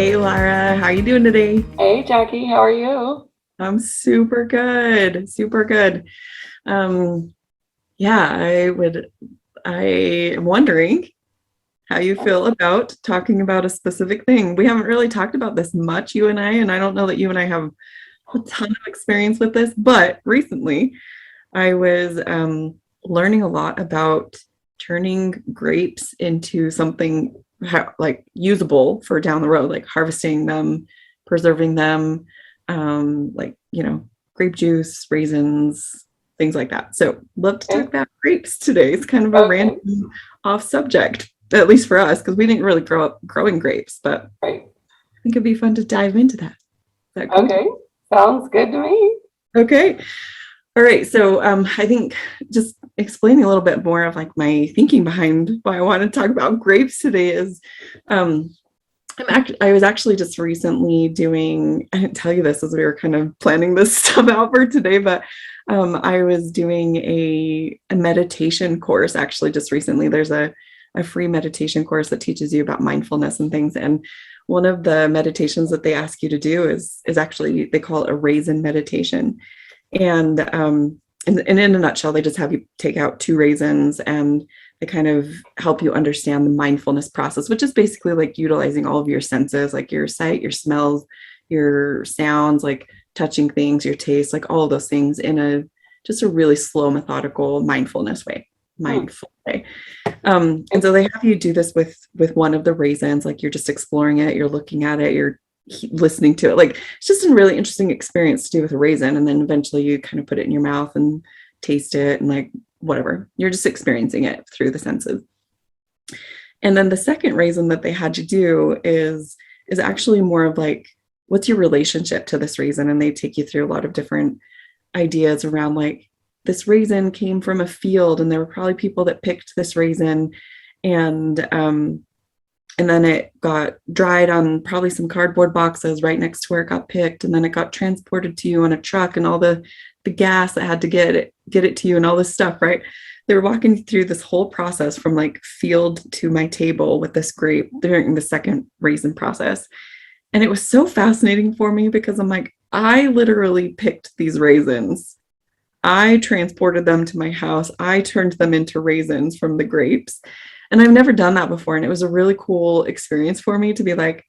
Hey Laura, how are you doing today? Hey Jackie, how are you? I'm super good, super good. Um, yeah, I am wondering how you feel about talking about a specific thing. We haven't really talked about this much, you and I don't know that you and I have a ton of experience with this, but recently I was learning a lot about turning grapes into something like usable for down the road, like harvesting them, preserving them, grape juice, raisins, things like that. So, love to talk Okay. about grapes today. It's kind of a Okay. random off subject, at least for us, because we didn't really grow up growing grapes, but I Great. think it'd be fun to dive into that. Is that cool? Okay. Sounds good to me. Okay. All right. So I think just explaining a little bit more of like my thinking behind why I want to talk about grapes today is um, I was actually just recently doing, I didn't tell you this as we were kind of planning this stuff out for today, but I was doing a meditation course actually just recently. There's a free meditation course that teaches you about mindfulness and things. And one of the meditations that they ask you to do is actually, they call it a raisin meditation. And in a nutshell, they just have you take out two raisins and they kind of help you understand the mindfulness process, which is basically like utilizing all of your senses, like your sight, your smells, your sounds, like touching things, your taste, like all of those things in a just a really slow, methodical mindfulness way. Hmm. Mindful way. And so they have you do this with one of the raisins, like you're just exploring it, you're looking at it, you're listening to it. Like it's just a really interesting experience to do with a raisin. And then eventually you kind of put it in your mouth and taste it and like whatever. You're just experiencing it through the senses. And then the second raisin that they had you do is actually more of like, what's your relationship to this raisin? And they take you through a lot of different ideas around like this raisin came from a field and there were probably people that picked this raisin and and then it got dried on probably some cardboard boxes right next to where it got picked, and then it got transported to you on a truck and all the gas that had to get it to you and all this stuff, right? They were walking through this whole process from like field to my table with this grape during the second raisin process. And it was so fascinating for me because I'm like, I literally picked these raisins. I transported them to my house. I turned them into raisins from the grapes. And I've never done that before. And it was a really cool experience for me to be like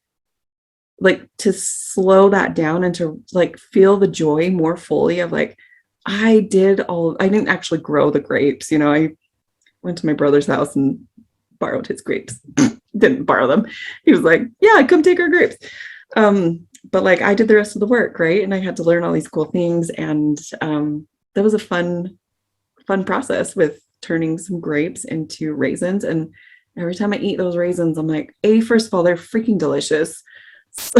to slow that down and to like feel the joy more fully of like, I didn't actually grow the grapes. I went to my brother's house and borrowed his grapes. Didn't borrow them. He was like, yeah, come take our grapes. But like I did the rest of the work, right? And I had to learn all these cool things. And that was a fun process with turning some grapes into raisins. And every time I eat those raisins, I'm like, first of all, they're freaking delicious. So,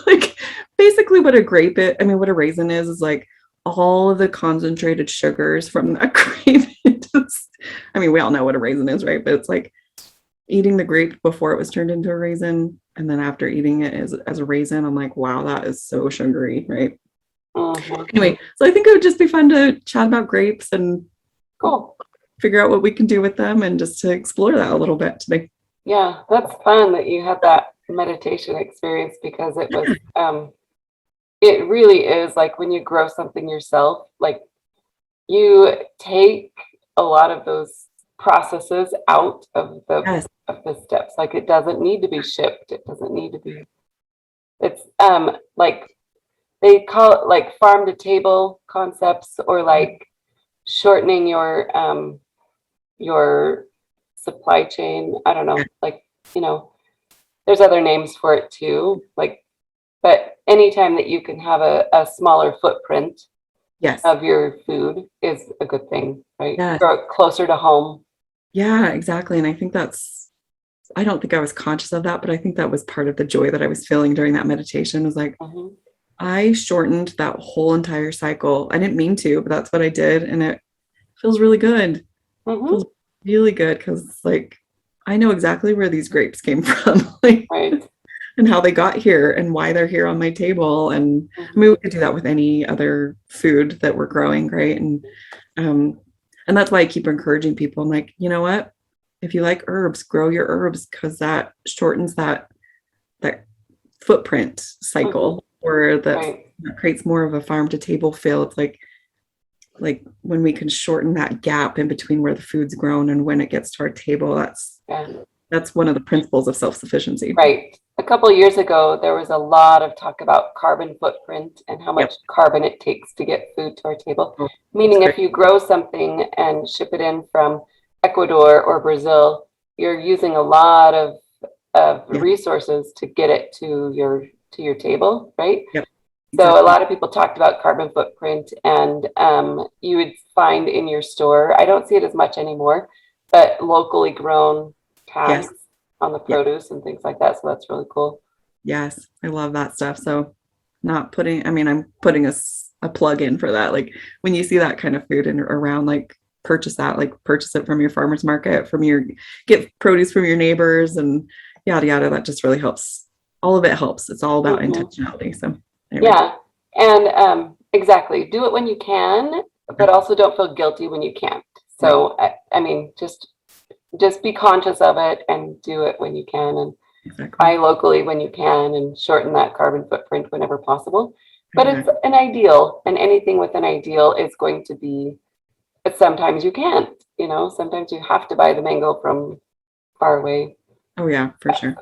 like basically what what a raisin is like all of the concentrated sugars from that grape. We all know what a raisin is, right? But it's like eating the grape before it was turned into a raisin. And then after eating it as a raisin, I'm like, wow, that is so sugary, right? Mhm. Anyway, so I think it would just be fun to chat about grapes and Cool. figure out what we can do with them and just to explore that a little bit today. Yeah, that's fun that you had that meditation experience because it really is like when you grow something yourself, like you take a lot of those processes out of the Yes. steps. Like it doesn't need to be shipped. It doesn't need to be. It's like they call it like farm to table concepts or like shortening your supply chain. I don't know, like, you know, there's other names for it too. Like, but anytime that you can have a smaller footprint Yes. of your food is a good thing, right? Yes. Grow it closer to home. Yeah, exactly. And I don't think I was conscious of that, but I think that was part of the joy that I was feeling during that meditation was like, Mhm. I shortened that whole entire cycle. I didn't mean to, but that's what I did. And it feels really good. Mhm. Feels really good because like I know exactly where these grapes came from. Like Right. and how they got here and why they're here on my table. And Mhm. we could do that with any other food that we're growing, right? Um, and that's why I keep encouraging people. I'm like, you know what? If you like herbs, grow your herbs because that shortens that footprint cycle, or that creates more of a farm to table feel. It's like when we can shorten that gap in between where the food's grown and when it gets to our table, that's one of the principles of self-sufficiency. Right. A couple of years ago, there was a lot of talk about carbon footprint and how much carbon it takes to get food to our table. Meaning if you grow something and ship it in from Ecuador or Brazil, you're using a lot of resources to get it to your table, right? Yep. So a lot of people talked about carbon footprint, and you would find in your store, I don't see it as much anymore, but locally grown tags on the produce and things like that. So that's really cool. Yes, I love that stuff. So I'm putting a plug in for that. Like when you see that kind of food and around, like purchase it from your farmer's market, get produce from your neighbors and yada, yada. That just really helps. All of it helps. It's all about intentionality. So anyway. Yeah. And exactly. Do it when you can, but also don't feel guilty when you can't. So, I mean, just be conscious of it and do it when you can, and buy locally when you can, and shorten that carbon footprint whenever possible. But it's an ideal, and anything with an ideal is going to be, but sometimes you can't, sometimes you have to buy the mango from far away. Oh yeah, for sure.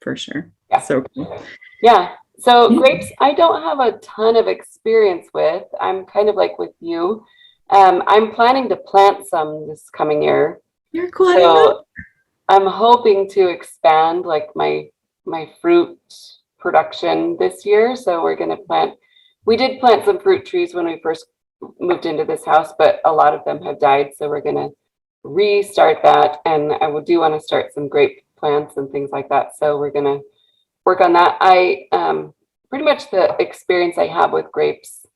For sure. Yeah. So cool. Yeah. So grapes, I don't have a ton of experience with. I'm kind of like with you. I'm planning to plant some this coming year. You're cool. So I'm hoping to expand like my fruit production this year. So we did plant some fruit trees when we first moved into this house, but a lot of them have died. So we're going to restart that. And I do want to start some grape plants and things like that. So we're going to work on that. I pretty much the experience I have with grapes.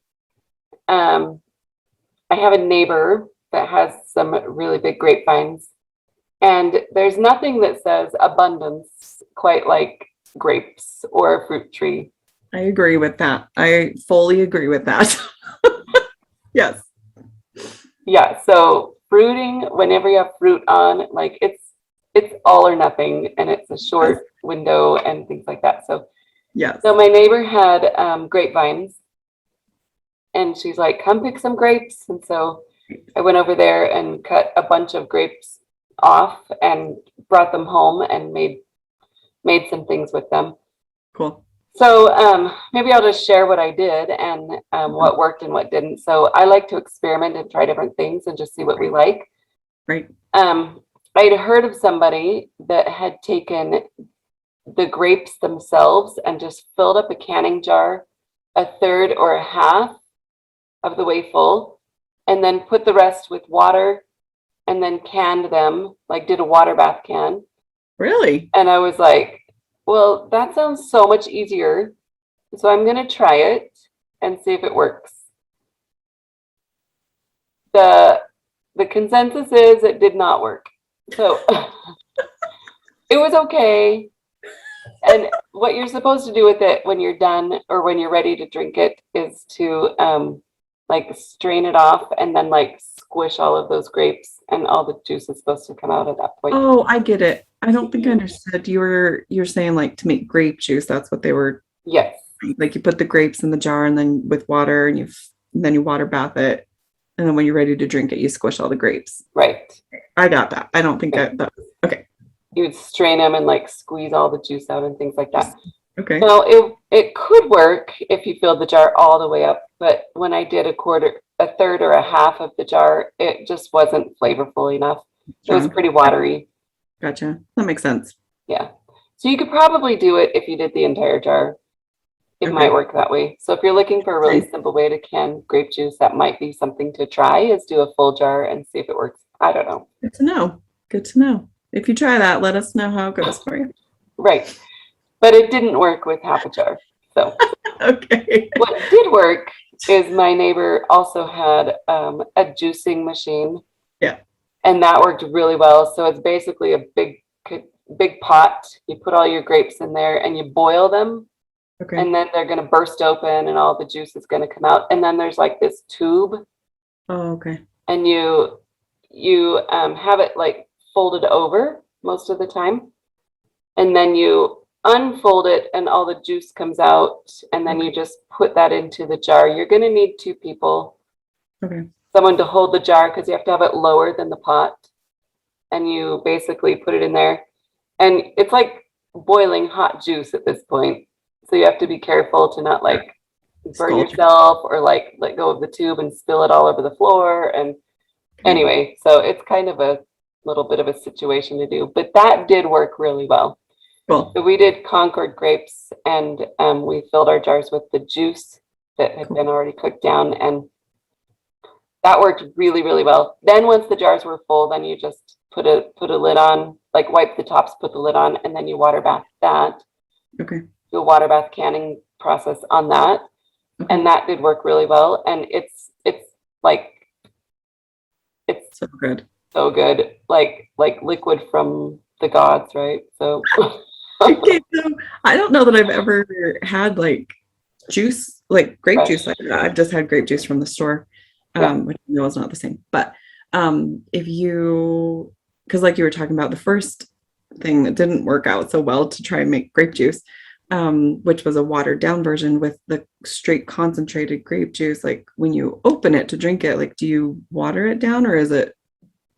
I have a neighbor that has some really big grapevines, and there's nothing that says abundance quite like grapes or a fruit tree. I agree with that. I fully agree with that. Yes. Yeah. So fruiting, whenever you have fruit on, like it's all or nothing, and it's a short window and things like that. So yes. So my neighbor had grapevines, and she's like, "Come pick some grapes." And so I went over there and cut a bunch of grapes off and brought them home and made some things with them. Cool. So maybe I'll just share what I did and what worked and what didn't. So I like to experiment and try different things and just see what we like. Right. I'd heard of somebody that had taken the grapes themselves and just filled up a canning jar a third or a half of the way full, and then put the rest with water, and then canned them, like did a water bath can. Really? And I was like, well, that sounds so much easier. So I'm going to try it and see if it works. The consensus is it did not work. So it was okay. And what you're supposed to do with it when you're done or when you're ready to drink it is to like strain it off and then like squish all of those grapes, and all the juice is supposed to come out at that point. Oh, I get it. I don't think I understood. You're saying like to make grape juice. That's what they were. Yes. Like you put the grapes in the jar and then with water and then you water bath it. And then when you're ready to drink it, you squish all the grapes. Right. I got that. I don't think that okay. You would strain them and like squeeze all the juice out and things like that. Okay. Now it could work if you filled the jar all the way up, but when I did a third or a half of the jar, it just wasn't flavorful enough. It was pretty watery. Gotcha. That makes sense. Yeah. So you could probably do it if you did the entire jar. It might work that way. So if you're looking for a really simple way to can grape juice, that might be something to try, is do a full jar and see if it works. I don't know. Good to know. Good to know. If you try that, let us know how it goes for you. Right. But it didn't work with half a jar. So okay. What did work is my neighbor also had a juicing machine. Yeah. And that worked really well. So it's basically a big pot. You put all your grapes in there and you boil them. Okay. And then they're going to burst open and all the juice is going to come out. And then there's like this tube. Oh, okay. And you have it like folded over most of the time. And then you unfold it and all the juice comes out, and then you just put that into the jar. You're going to need two people, Okay. someone to hold the jar because you have to have it lower than the pot, and you basically put it in there, and it's like boiling hot juice at this point, so you have to be careful to not like burn Scald. yourself or like let go of the tube and spill it all over the floor. And anyway, so it's kind of a little bit of a situation to do, but that did work really well. Cool. So we did Concord grapes, and we filled our jars with the juice that had been already cooked down, and that worked really, really well. Then once the jars were full, then you just put a lid on, like wipe the tops, put the lid on, and then you water bath that. Okay. Do a water bath canning process on that, and that did work really well. And it's like it's So good. so good, like liquid from the gods, right? So. Okay, so I don't know that I've ever had like juice, like grape Fresh. juice like that. I've just had grape juice from the store, which I know is not the same. But if you, because like you were talking about the first thing that didn't work out so well to try and make grape juice, which was a watered down version with the straight concentrated grape juice. Like when you open it to drink it, like do you water it down or is it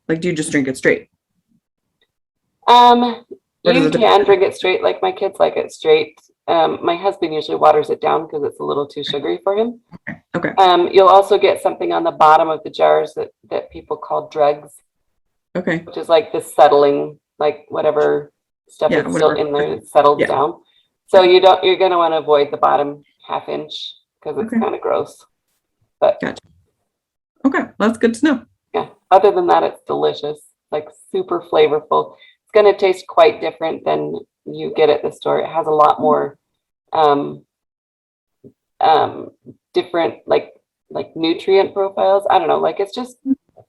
like do you just drink it straight? You can drink it straight, like my kids like it straight. My husband usually waters it down because it's a little too sugary for him. Okay. You'll also get something on the bottom of the jars that people call dregs, Okay. which is like the settling, like whatever stuff is still in there, it settles down. So you're going to want to avoid the bottom half inch because it's kind of gross. But gotcha. Okay, that's good to know. Yeah. Other than that, it's delicious, like super flavorful. It's going to taste quite different than you get at the store. It has a lot more different like nutrient profiles. I don't know, like it's just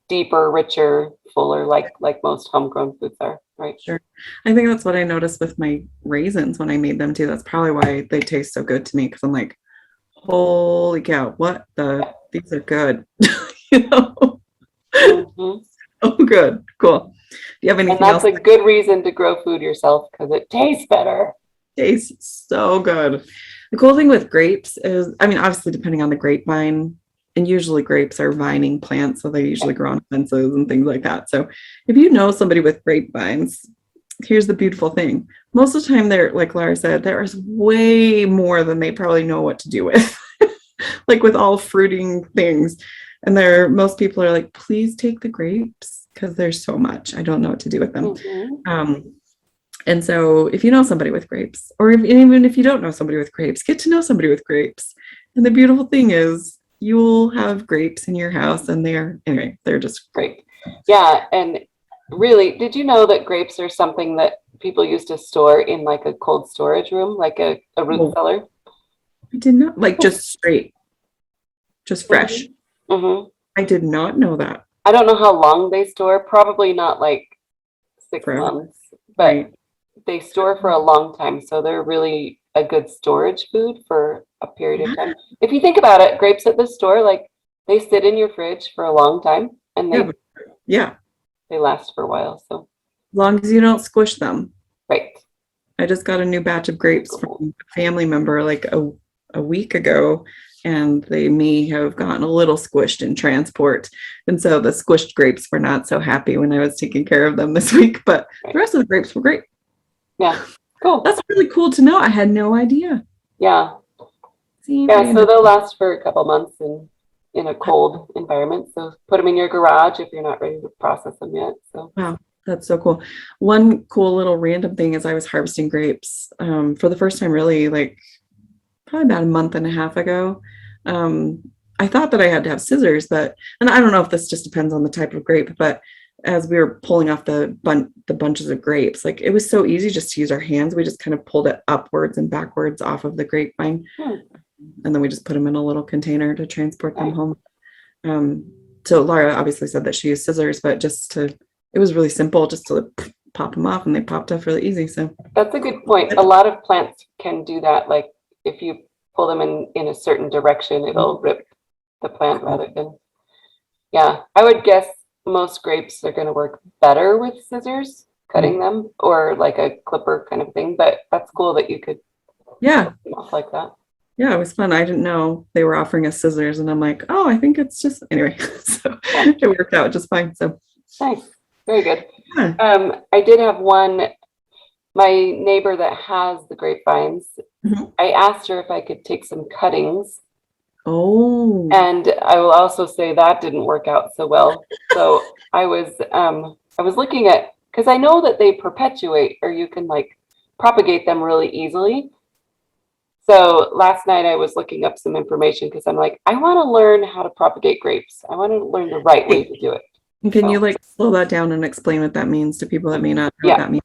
deeper, richer, fuller, like most homegrown foods are, right? Sure. I think that's what I noticed with my raisins when I made them too. That's probably why they taste so good to me because I'm like, holy cow, these are good. You know? Oh, good. Cool. Do you have anything else? And that's a good reason to grow food yourself because it tastes better. Tastes so good. The cool thing with grapes is, I mean, obviously depending on the grapevine, and usually grapes are vining plants, so they usually grow on fences and things like that. So if you know somebody with grapevines, here's the beautiful thing. Most of the time they're, like Laura said, there is way more than they probably know what to do with. Like with all fruiting things. And most people are like, please take the grapes because there's so much. I don't know what to do with them. And so if you know somebody with grapes, or even if you don't know somebody with grapes, get to know somebody with grapes. And the beautiful thing is you'll have grapes in your house and they're just great. Yeah. And really, did you know that grapes are something that people used to store in like a cold storage room, like a root cellar? I did not, like just straight, just fresh. I did not know that. I don't know how long they store, probably not like 6 months, but they store for a long time. So they're really a good storage food for a period of time. If you think about it, grapes at the store, like they sit in your fridge for a long time and they last for a while. So as long as you don't squish them. Right. I just got a new batch of grapes from a family member like a week ago, and they may have gotten a little squished in transport. And so the squished grapes were not so happy when I was taking care of them this week, but the rest of the grapes were great. Yeah, cool. That's really cool to know. I had no idea. Yeah. Yeah, so they'll last for a couple months in a cold environment. So put them in your garage if you're not ready to process them yet. So wow. That's so cool. One cool little random thing is I was harvesting grapes for the first time, really, like probably about a month and a half ago. I thought that I had to have scissors, and I don't know if this just depends on the type of grape, but as we were pulling off the bunches of grapes, like it was so easy just to use our hands. We just kind of pulled it upwards and backwards off of the grapevine. And then we just put them in a little container to transport them home. So Laura obviously said that she used scissors, but it was really simple just to pop them off and they popped off really easy. So that's a good point. A lot of plants can do that. Like if you pull them in a certain direction, it'll rip the plant rather than, I would guess most grapes are going to work better with scissors cutting them, or like a clipper kind of thing. But that's cool that you could Yeah. cut them off like that. Yeah, it was fun. I didn't know they were offering us scissors, and I'm like, oh, I think it's just anyway. So it worked out just fine. So Nice. Very good. yeah. I did have my neighbor that has the grapevines. Mhm. I asked her if I could take some cuttings, Oh, and I will also say that didn't work out so well. So I was looking at, because I know that they perpetuate, or you can like propagate them really easily. So last night I was looking up some information because I'm like, I want to learn how to propagate grapes. I want to learn the right way to do it. can you So, like slow that down and explain what that means to people that may not know what yeah. that means?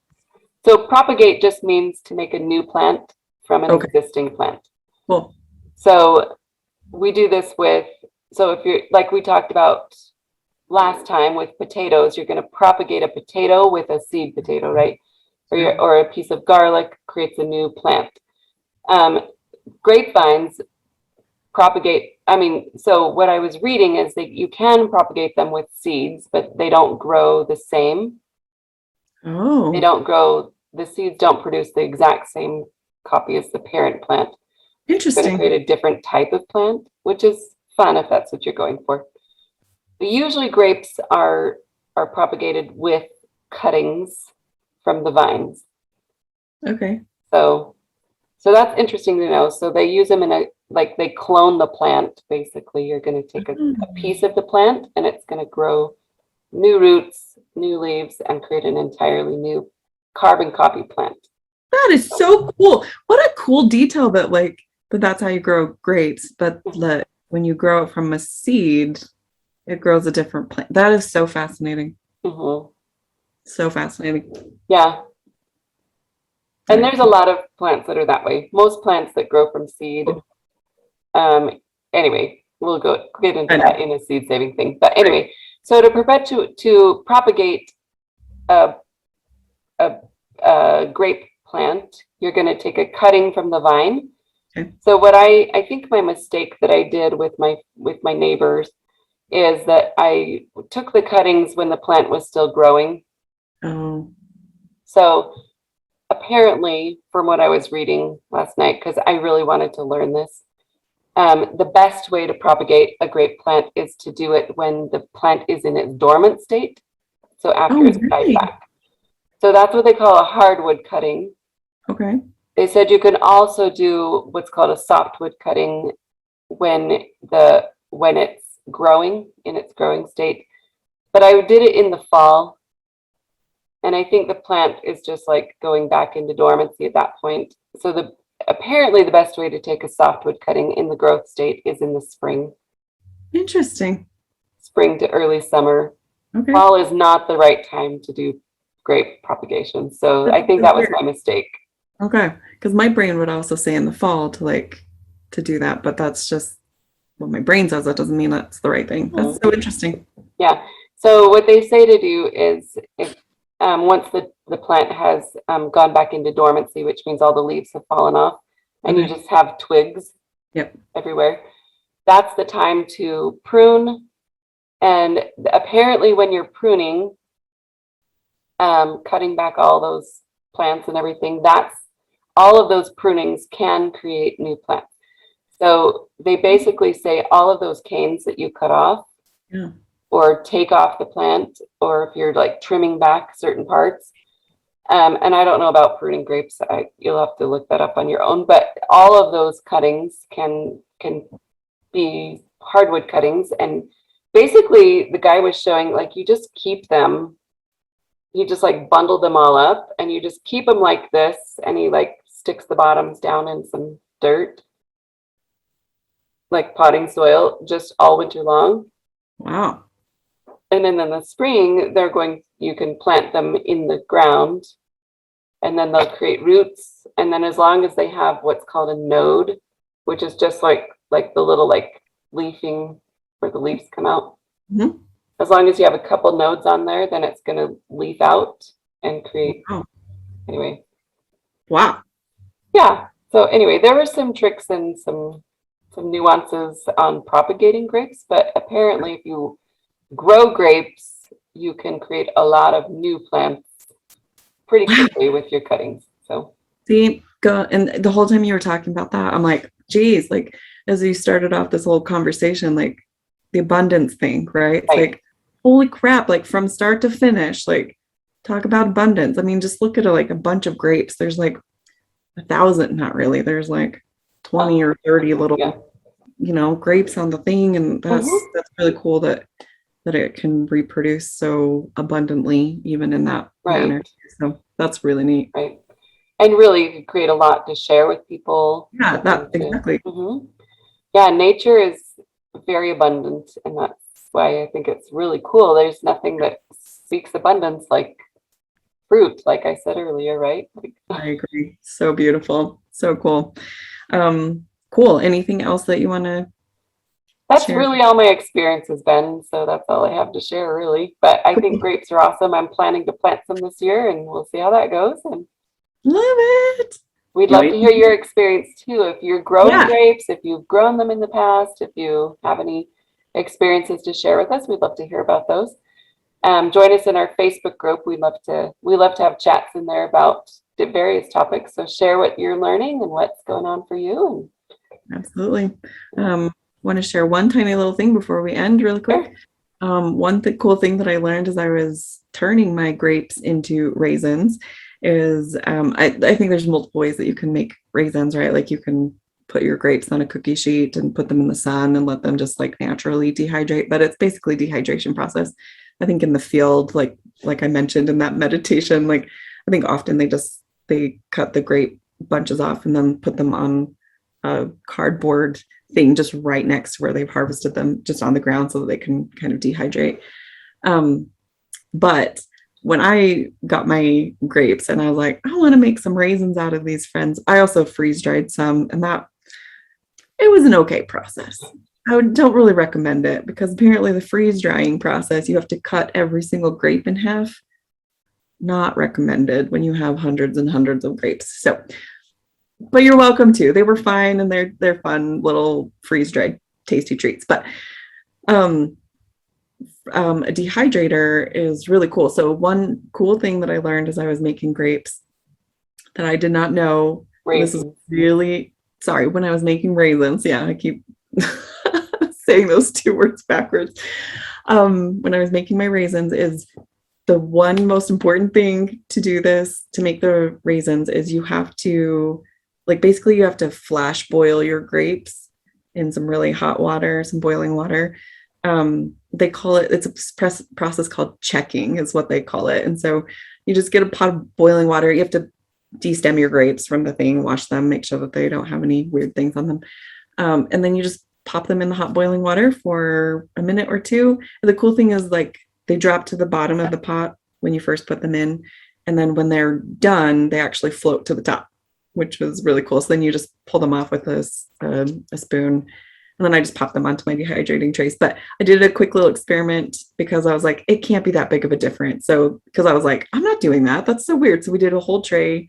So propagate just means to make a new plant from an Okay, existing plant. cool. So we do this with, so if you're, like we talked about last time with potatoes, you're going to propagate a potato with a seed potato, right? Or a piece of garlic creates a new plant. Grapevines propagate, so what I was reading is that you can propagate them with seeds, but they don't grow the same. They Oh, don't grow, the seeds don't produce the exact same copy as the parent plant. It's going to interesting. create a different type of plant, which is fun if that's what you're going for. But usually grapes are propagated with cuttings from the vines. Okay. So that's interesting to know. So they use them in like they clone the plant, basically. You're going to take a piece of the plant and it's going to grow new roots, new leaves, and create an entirely new carbon copy plant. That is so cool. What a cool detail that like that's how you grow grapes, but when you grow it from a seed, it grows a different plant. That is so fascinating. Mm-hmm. So fascinating. Yeah. All And right. there's a lot of plants that are that way. Most plants that grow from seed. Cool. Anyway, we'll get into I that know. in a seed saving thing. But anyway, so to propagate a, a grape plant, you're going to take a cutting from the vine. Okay. So what I think my mistake that I did with my neighbors is that I took the cuttings when the plant was still growing. Oh, So apparently, from what I was reading last night, because I really wanted to learn this, the best way to propagate a grape plant is to do it when the plant is in its dormant state. So after oh, it's died really? back. So that's what they call a hardwood cutting. Okay. They said you can also do what's called a softwood cutting when it's growing in its growing state. But I did it in the fall, and I think the plant is just like going back into dormancy at that point. So apparently the best way to take a softwood cutting in the growth state is in the spring Interesting. to early summer. Okay. Fall is not the right time to do grape propagation. So That's I think so that was weird. my mistake. Okay. Because my brain would also say in the fall to do that, but that's just what my brain says. That doesn't mean that's the right thing. That's Mhm. so interesting. Yeah. So what they say to do is if once the plant has gone back into dormancy, which means all the leaves have fallen off, and you Okay. just have twigs Yep. everywhere, that's the time to prune. And apparently when you're pruning, cutting back all those plants and everything, that's all of those prunings can create new plants. So they basically say all of those canes that you cut off Yeah. or take off the plant, or if you're like trimming back certain parts. And I don't know about pruning grapes. You'll have to look that up on your own. But all of those cuttings can be hardwood cuttings. And basically, the guy was showing like you just keep them. You just like bundle them all up, and you just keep them like this. And he like sticks the bottoms down in some dirt, like potting soil, just all winter long. Wow. And then in the spring, you can plant them in the ground, and then they'll create roots. And then as long as they have what's called a node, which is just like the little like leafing where the leaves come out. Mhm. As long as you have a couple nodes on there, then it's going to leaf out and create. Wow. Anyway, Wow. yeah. So anyway, there were some tricks and some nuances on propagating grapes, but apparently if you grow grapes, you can create a lot of new plants pretty quickly with your cuttings. So See, and the whole time you were talking about that, I'm like, geez, like as you started off this whole conversation, like the abundance thing, right? It's right. like, holy crap, like from start to finish, like talk about abundance. I mean, just look at like a bunch of grapes. There's like 1,000, not really. There's like 20 or 30 little, Yeah. grapes on the thing. And that's Mhm. that's really cool that it can reproduce so abundantly, even in that Right. manner. So that's really neat. Right. And really, you can create a lot to share with people. Yeah, that exactly. Yeah, nature is very abundant, and that's why I think it's really cool. There's nothing that speaks abundance like fruit, like I said earlier, right? Like, I agree. So beautiful. So cool. Cool. Anything else that you want to that's share? really all my experience has been, so that's all I have to share, really. But I think grapes are awesome. I'm planning to plant some this year, and we'll see how that goes. And Love it. we'd love to hear your experience too. If you're growing Yeah, grapes, if you've grown them in the past, if you have any experiences to share with us, we'd love to hear about those. Join us in our Facebook group. We love to have chats in there about the various topics. So share what you're learning and what's going on for you. absolutely. Want to share one tiny little thing before we end really quick. One cool thing that I learned as I was turning my grapes into raisins is I think there's multiple ways that you can make raisins, right? Like you can put your grapes on a cookie sheet and put them in the sun and let them just like naturally dehydrate, but it's basically dehydration process. I think in the field, like I mentioned in that meditation, like I think often they cut the grape bunches off and then put them on a cardboard thing just right next to where they've harvested them, just on the ground so that they can kind of dehydrate. But when I got my grapes and I was like, I want to make some raisins out of these friends, I also freeze dried some, and that it was an okay process. Don't really recommend it because apparently the freeze drying process, you have to cut every single grape in half. Not recommended when you have hundreds and hundreds of grapes. So, but you're welcome to. They were fine and they're fun little freeze dried tasty treats. But a dehydrator is really cool. So one cool thing that I learned as I was making grapes that I did not know, and this is really sorry, when I was making raisins, yeah, I keep saying those two words backwards. When I was making my raisins, is the one most important thing to do this, to make the raisins, is you have to, like, basically you have to flash boil your grapes in some really hot water, some boiling water. They call it, it's a process called checking is what they call it. And so you just get a pot of boiling water. You have to destem your grapes from the thing, wash them, make sure that they don't have any weird things on them. And then you just pop them in the hot boiling water for a minute or two. And the cool thing is, like, they drop to the bottom of the pot when you first put them in. And then when they're done, they actually float to the top, which was really cool. So then you just pull them off with a spoon. And then I just pop them onto my dehydrating trays. But I did a quick little experiment because I was like, it can't be that big of a difference. So, because I was like, I'm not doing that. That's so weird. So we did a whole tray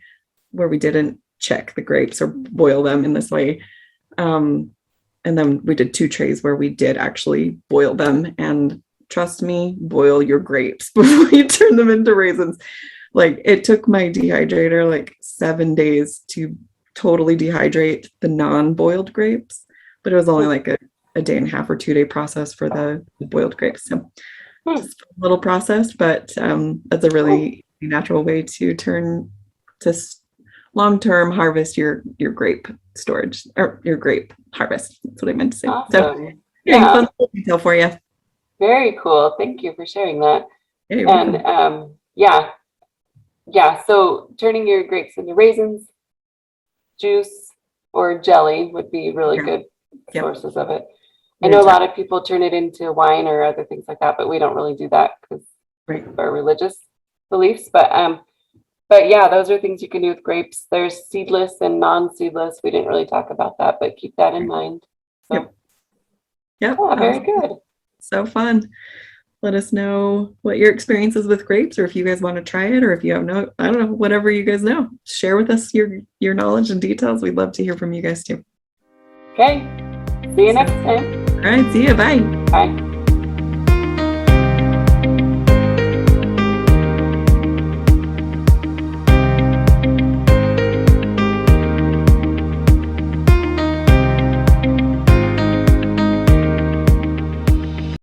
where we didn't check the grapes or boil them in this way. And then we did 2 trays where we did actually boil them. And trust me, boil your grapes before you turn them into raisins. Like, it took my dehydrator like 7 days to totally dehydrate the non-boiled grapes, but it was only like a day and a half or 2 day process for the boiled grapes. So just a little process, but that's a really natural way to turn to long-term harvest your grape storage, or your grape harvest. That's what I meant to say. Awesome. So yeah, fun little detail for you. Very cool. Thank you for sharing that. Yeah, and yeah. So turning your grapes into raisins, juice, or jelly would be really good sources of it. I know a lot of people turn it into wine or other things like that, but we don't really do that because of our religious beliefs. But yeah, those are things you can do with grapes. There's seedless and non-seedless. We didn't really talk about that, but keep that in mind. So, yeah, very good. So fun. Let us know what your experience is with grapes, or if you guys want to try it, or if you have I don't know, whatever you guys know. Share with us your knowledge and details. We'd love to hear from you guys too. Okay. See you next time. All right. See you. Bye. Bye.